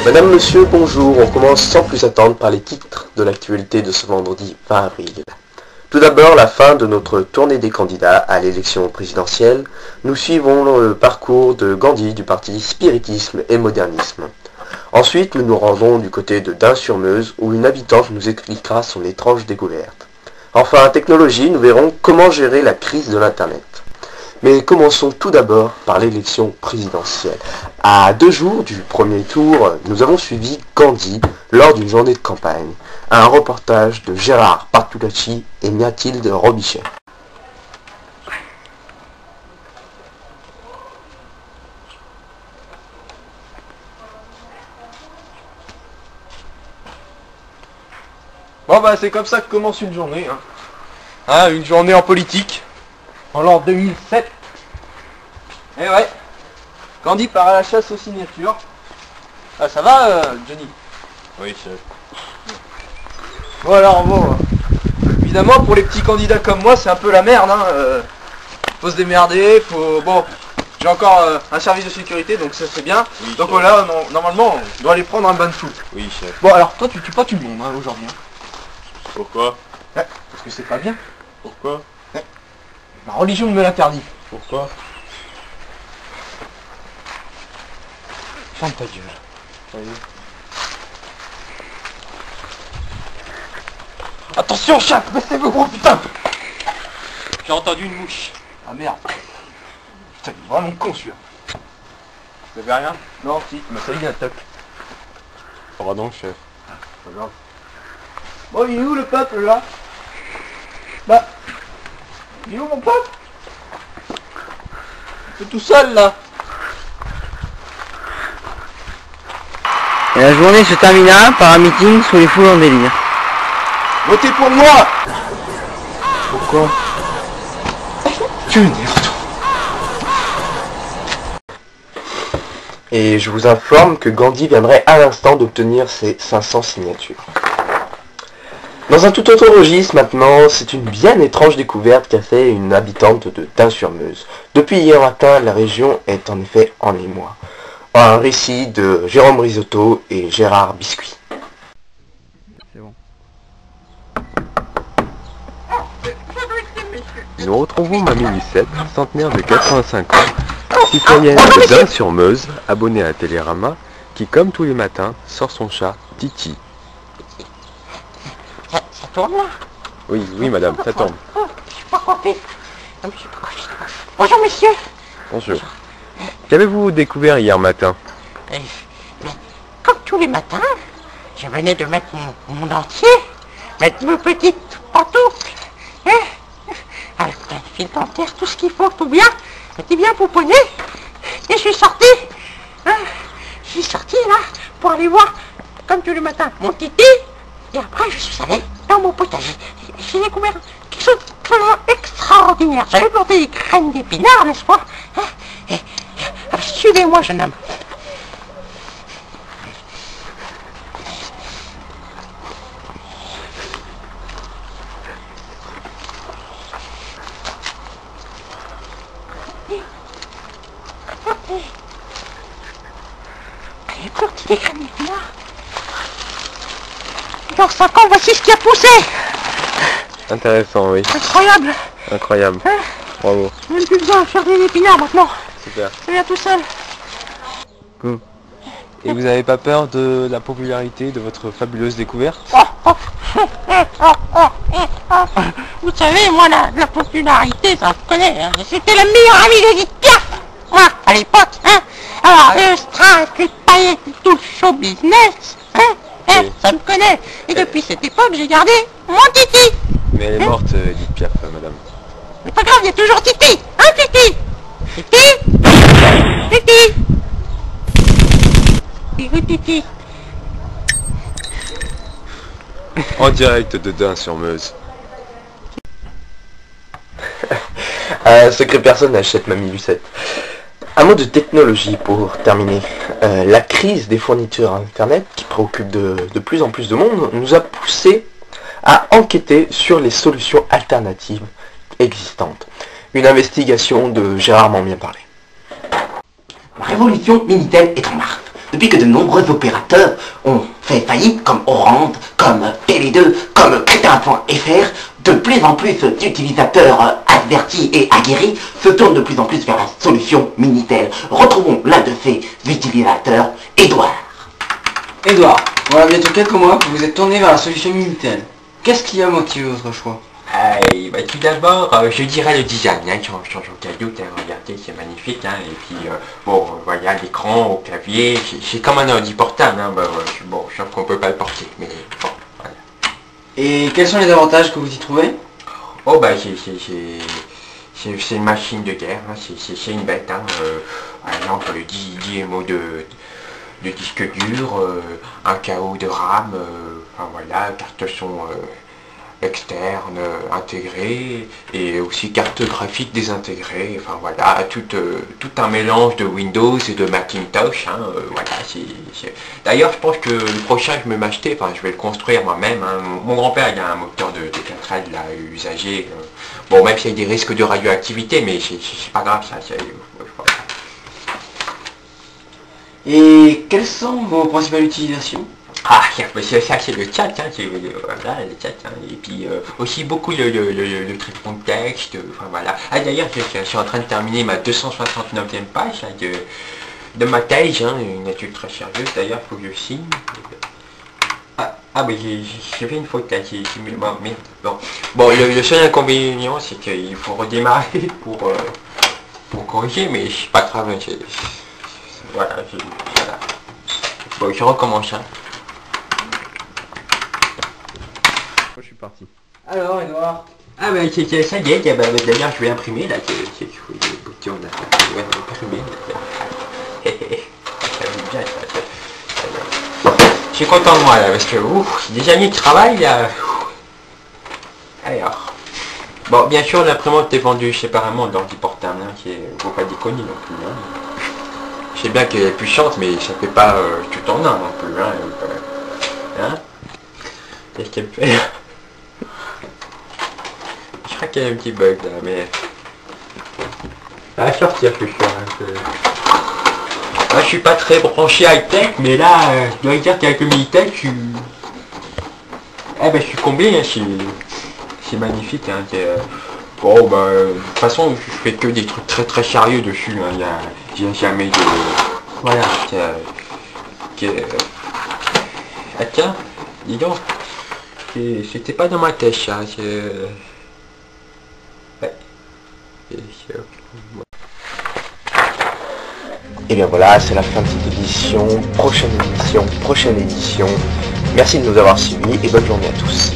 Madame, monsieur, bonjour. On commence sans plus attendre par les titres de l'actualité de ce vendredi 20 avril. Tout d'abord, la fin de notre tournée des candidats à l'élection présidentielle. Nous suivons le parcours de Gandhi du parti Spiritisme et Modernisme. Ensuite, nous nous rendons du côté de Dun-sur-Meuse où une habitante nous expliquera son étrange découverte. Enfin, technologie, nous verrons comment gérer la crise de l'Internet. Mais commençons tout d'abord par l'élection présidentielle. À 2 jours du premier tour, nous avons suivi Gandhi lors d'une journée de campagne. Un reportage de Gérard Bartolacci et Mathilde Robichet. Bon bah c'est comme ça que commence une journée, une journée en politique, en l'an 2007. Et ouais, Gandhi part à la chasse aux signatures. Ah ça va Johnny? Oui, chef. Bon alors bon, évidemment pour les petits candidats comme moi c'est un peu la merde, faut se démerder, Bon, j'ai encore un service de sécurité donc ça c'est bien. Oui, donc chef. voilà, normalement on doit aller prendre un bain de foot. Oui, chef. Bon alors toi tu tues pas tout le monde aujourd'hui. Pourquoi? Ouais, parce que c'est pas bien. Pourquoi? Ma religion me l'interdit. Pourquoi? Ferme ta gueule. Oui. Attention chat, baissez-vous, oh putain! J'ai entendu une mouche. Ah merde. Putain, il est vraiment con celui-là. Vous avez rien? Non, si, il m'a sali un toc. Pardon, chef. Pas grave. Bon, il est où le peuple là? Bah, il est où mon peuple? C'est tout seul là. Et la journée se termina par un meeting sous les foules en délire. Votez pour moi. Pourquoi? Tu m'énerves. Et je vous informe que Gandhi viendrait à l'instant d'obtenir ses 500 signatures. Dans un tout autre registre maintenant, c'est une bien étrange découverte qu'a fait une habitante de Dun-sur-Meuse. Depuis hier matin, la région est en effet en émoi. Un récit de Jérôme Risotto et Gérard Biscuit. C'est bon. Nous retrouvons Mamie Lucette, centenaire de 85 ans, citoyenne de Dun-sur-Meuse, abonnée à Télérama, qui comme tous les matins sort son chat Titi. Ça tourne là? Oui madame, ça tombe. Je suis pas compté. Non, mais je suis pas compté. Bonjour messieurs. Bonjour. Qu'avez-vous découvert hier matin? Mais, comme tous les matins, je venais de mettre mon dentier, mettre mes petites pantoufles, avec un fil dentaire, tout ce qu'il faut, tout bien, j'étais bien pouponné, et je suis sorti là, pour aller voir, comme tous les matins, mon titi, et après je suis allé dans mon potager, j'ai découvert quelque chose de extraordinaire, j'avais planté des graines d'épinards, n'est-ce pas? Suivez-moi, jeune homme. J'ai planté des graines d'épinards. Dans 5 ans, voici ce qui a poussé. Intéressant, oui. Incroyable. Incroyable. Bravo. Je n'ai même plus besoin de faire des épinards maintenant. Super. Ça vient tout seul. Et vous n'avez pas peur de la popularité de votre fabuleuse découverte? Vous savez, moi, la popularité, ça je connais. C'était le meilleur ami d'Edith Piaf, moi, à l'époque. Alors, le strass, les paillettes, tout le show business, Oui. ça me connaît. Et depuis cette époque, j'ai gardé mon Titi. Mais elle est morte, Edith Piaf, madame. Mais pas grave, il y a toujours Titi. Titi? Titi? Titi? Titi? En direct de Dun-sur-Meuse. Un secret personne n'achète Mamie Lucette. Un mot de technologie pour terminer. La crise des fournitures Internet, qui préoccupe de plus en plus de monde, nous a poussé à enquêter sur les solutions alternatives existantes. Une investigation de Gérard m'en vient parler. La révolution Minitel est en marche. depuis que de nombreux opérateurs ont fait faillite, comme Orange, comme Télé2, comme Crétin.fr, de plus en plus d'utilisateurs avertis et aguerris se tournent de plus en plus vers la solution Minitel. Retrouvons l'un de ces utilisateurs, Edouard. Edouard, voilà bientôt quelques mois que vous êtes tourné vers la solution Minitel. Qu'est-ce qui a motivé votre choix? Bah, tout d'abord, je dirais le design, hein, sans aucun doute, hein, regardez, c'est magnifique, hein, et puis, bon, voilà, l'écran, au clavier, c'est comme un ordi portable, hein, bah, bon, je sais qu'on peut pas le porter, mais bon, voilà. Et quels sont les avantages que vous y trouvez? Oh, bah, c'est une machine de guerre, hein, c'est une bête, hein, par exemple, 10 MO de disque dur, 1 KO de RAM, enfin voilà, carte son externe intégrée et aussi carte graphique désintégrée, enfin voilà, tout un mélange de Windows et de Macintosh, hein, voilà, D'ailleurs, je pense que le prochain je vais m'acheter, enfin je vais le construire moi-même, hein. Mon grand-père il a un moteur de 4L là, usagé, bon, même s'il y a des risques de radioactivité, mais c'est pas grave ça, Et quelles sont vos principales utilisations? Ah, ça c'est le chat, hein, voilà, le chat, hein, et puis aussi beaucoup le traitement de texte, enfin voilà. Ah d'ailleurs, je suis en train de terminer ma 269e page hein, de ma thèse, hein, une étude très sérieuse, d'ailleurs, il faut que je signe. Mais j'ai fait une faute là, bon, mais, bon, le seul inconvénient, c'est qu'il faut redémarrer pour corriger, mais c'est pas grave, hein, voilà, voilà. Bon, je recommence, hein. Je suis parti. Alors, Edouard? Ah ben ça y est, d'ailleurs je vais imprimer là, c'est le bouton là, ouais, imprimer là. Je suis content de moi là, parce que ouf, des années de travail là. Alors, bon, bien sûr l'imprimante est vendue séparément de l'ordi portable, hein, faut pas déconner non plus, hein. Je sais bien qu'elle est puissante, mais ça fait pas tout en un non plus, hein. Hein? Qu'est-ce qu'elle fait? Je crois qu'il y a un petit bug là, mais... Ça va sortir plus sûr. Hein, moi je suis pas très branché high-tech, mais là, je dois dire qu'avec le Minitel, je suis... je suis comblé, hein, c'est magnifique. Hein, bon, bah, de toute façon, je fais que des trucs très très sérieux dessus. Hein, il n'y a jamais de... Voilà. Ah tiens, dis donc. C'était pas dans ma tête, ça. Et bien voilà, c'est la fin de cette édition. Prochaine édition. Merci de nous avoir suivis et bonne journée à tous.